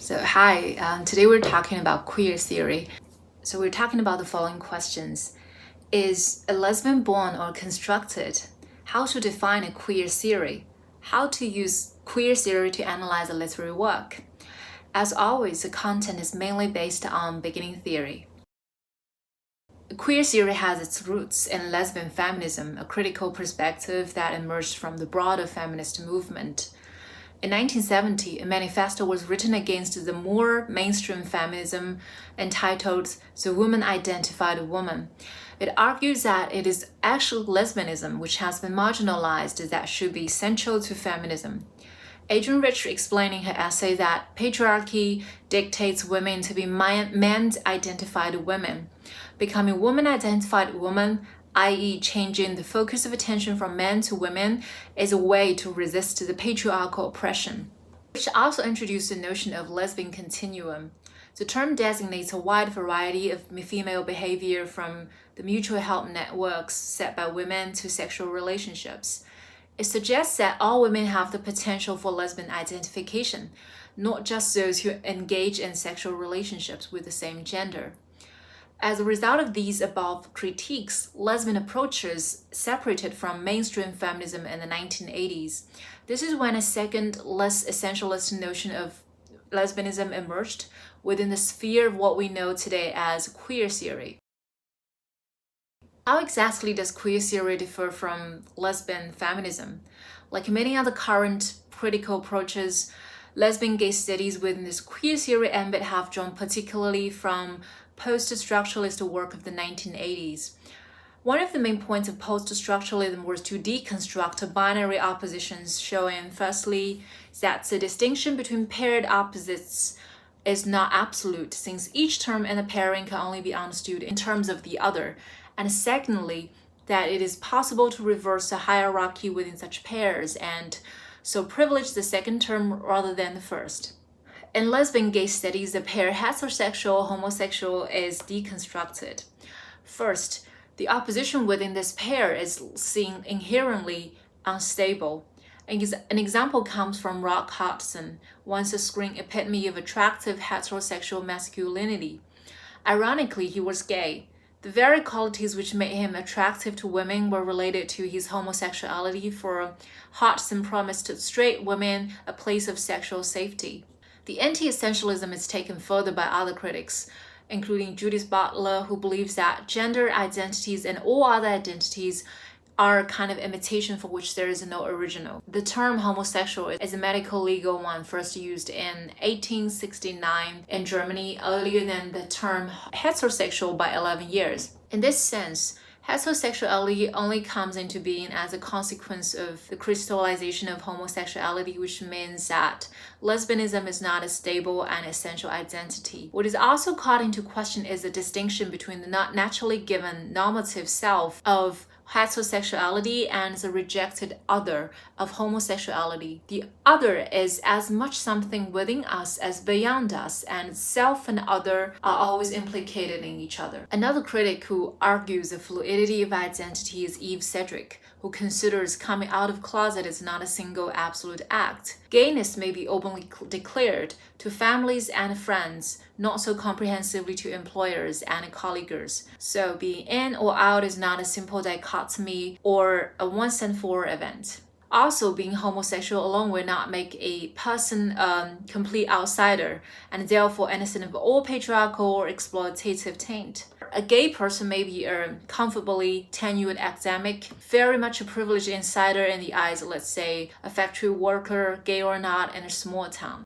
Hi, today we're talking about queer theory. We're talking about the following questions. Is a lesbian born or constructed? How to define a queer theory? How to use queer theory to analyze a literary work? As always, the content is mainly based on beginning theory. Queer theory has its roots in lesbian feminism, a critical perspective that emerged from the broader feminist movement. In 1970, a manifesto was written against the more mainstream feminism entitled The Woman-Identified Woman. It argues that it is actual lesbianism which has been marginalized that should be central to feminism. Adrienne Rich explained in her essay that patriarchy dictates women to be man-identified women. Becoming woman-identified woman, i.e. changing the focus of attention from men to women, is a way to resist the patriarchal oppression. Which also introduced the notion of lesbian continuum. The term designates a wide variety of female behavior from the mutual help networks set by women to sexual relationships. It suggests that all women have the potential for lesbian identification, not just those who engage in sexual relationships with the same gender. As a result of these above critiques, lesbian approaches separated from mainstream feminism in the 1980s. This is when a second, less essentialist notion of lesbianism emerged within the sphere of what we know today as queer theory. How exactly does queer theory differ from lesbian feminism? Like many other current critical approaches, lesbian gay studies within this queer theory ambit have drawn particularly from post-structuralist work of the 1980s. One of the main points of post-structuralism was to deconstruct binary oppositions, showing firstly that the distinction between paired opposites is not absolute, since each term in a pairing can only be understood in terms of the other, and secondly, that it is possible to reverse the hierarchy within such pairs and so privilege the second term rather than the first. In lesbian gay studies, the pair heterosexual-homosexual is deconstructed. First, the opposition within this pair is seen inherently unstable. An example comes from Rock Hudson, once a screen epitome of attractive heterosexual masculinity. Ironically, he was gay. The very qualities which made him attractive to women were related to his homosexuality, for Hudson promised straight women a place of sexual safety. The anti-essentialism is taken further by other critics, including Judith Butler, who believes that gender identities and all other identities are a kind of imitation for which there is no original. The term homosexual is a medical legal one first used in 1869 in Germany, earlier than the term heterosexual by 11 years. In this sense, heterosexuality only comes into being as a consequence of the crystallization of homosexuality, which means that lesbianism is not a stable and essential identity. What is also called into question is the distinction between the not naturally given normative self of heterosexuality and the rejected other of homosexuality. The other is as much something within us as beyond us, and self and other are always implicated in each other. Another critic who argues the fluidity of identity is Eve Sedgwick, who considers coming out of closet is not a single absolute act. Gayness may be openly declared to families and friends, not so comprehensively to employers and colleagues. So being in or out is not a simple dichotomy or a once and for all event. Also, being homosexual alone will not make a person a complete outsider and therefore innocent of all patriarchal or exploitative taint. A gay person may be a comfortably tenured academic, very much a privileged insider in the eyes of, let's say, a factory worker, gay or not, in a small town.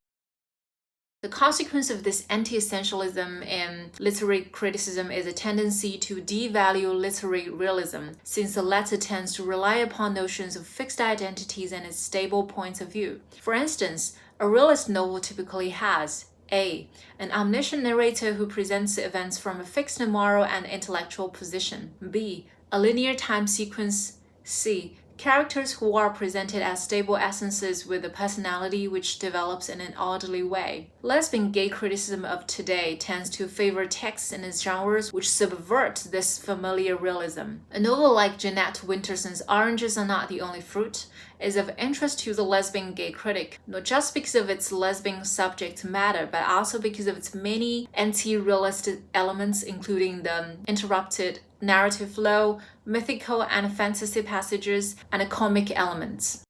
The consequence of this anti-essentialism in literary criticism is a tendency to devalue literary realism, since the latter tends to rely upon notions of fixed identities and its stable points of view. For instance, a realist novel typically has A. An omniscient narrator who presents the events from a fixed moral and intellectual position. B. A linear time sequence. C. Characters who are presented as stable essences with a personality which develops in an orderly way. Lesbian gay criticism of today tends to favor texts and genres which subvert this familiar realism. A novel like Jeanette Winterson's Oranges Are Not the Only Fruit is of interest to the lesbian gay critic, not just because of its lesbian subject matter, but also because of its many anti-realistic elements, including the interrupted narrative flow, mythical and fantasy passages, and comic elements.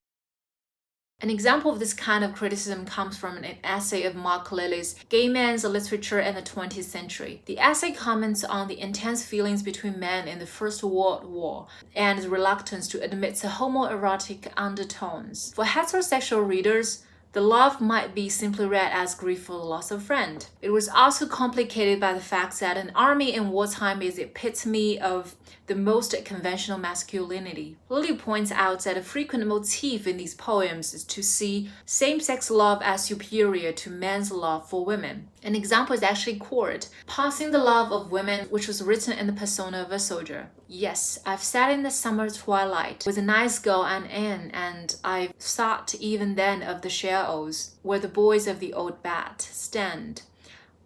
An example of this kind of criticism comes from an essay of Mark Lilly's Gay Men's Literature in the 20th Century. The essay comments on the intense feelings between men in the First World War and the reluctance to admit the homoerotic undertones. For heterosexual readers, the love might be simply read as grief for the loss of a friend. It was also complicated by the fact that an army in wartime is the epitome of the most conventional masculinity. Lilly points out that a frequent motif in these poems is to see same-sex love as superior to men's love for women. An example is actually Cord, Passing the Love of Women, which was written in the persona of a soldier. Yes, I've sat in the summer twilight with a nice girl and I've thought even then of the shallows where the boys of the old bat stand.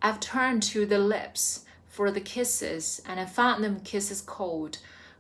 I've turned to the lips for the kisses, and I found them kisses cold,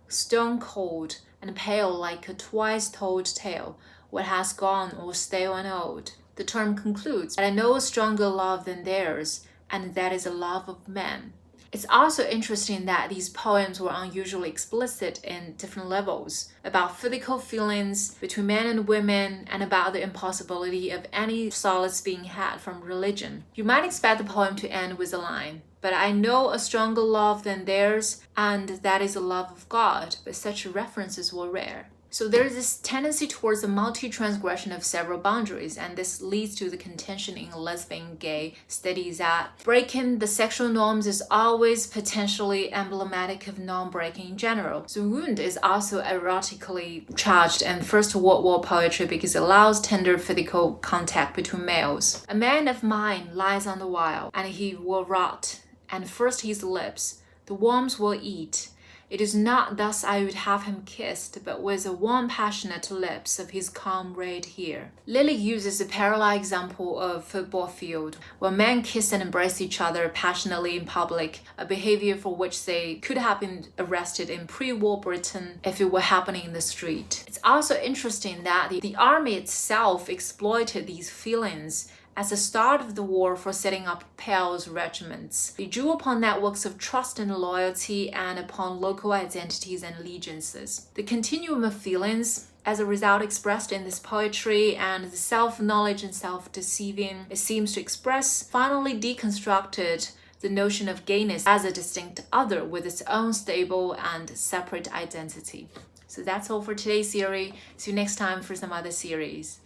stone cold, and pale like a twice-told tale, what has gone all stale and old. The term concludes that I know a stronger love than theirs, and that is a love of men. It's also interesting that these poems were unusually explicit in different levels, about physical feelings between men and women, and about the impossibility of any solace being had from religion. You might expect the poem to end with a line, "But I know a stronger love than theirs, and that is the love of God," but such references were rare. So there is this tendency towards the multi-transgression of several boundaries, and this leads to the contention in lesbian gay studies that breaking the sexual norms is always potentially emblematic of non-breaking in general. The wound is also erotically charged in First World War poetry because it allows tender physical contact between males. A man of mine lies on the wile, and he will rot, and first his lips, the worms will eat. It is not thus I would have him kissed, but with the warm passionate lips of his comrade here. Lilly uses a parallel example of football field, where men kiss and embrace each other passionately in public, a behavior for which they could have been arrested in pre-war Britain if it were happening in the street. It's also interesting that the army itself exploited these feelings as the start of the war for setting up pals regiments. They drew upon networks of trust and loyalty and upon local identities and allegiances. The continuum of feelings, as a result expressed in this poetry, and the self-knowledge and self-deceiving it seems to express, finally deconstructed the notion of gayness as a distinct other with its own stable and separate identity. So that's all for today's series. See you next time for some other series.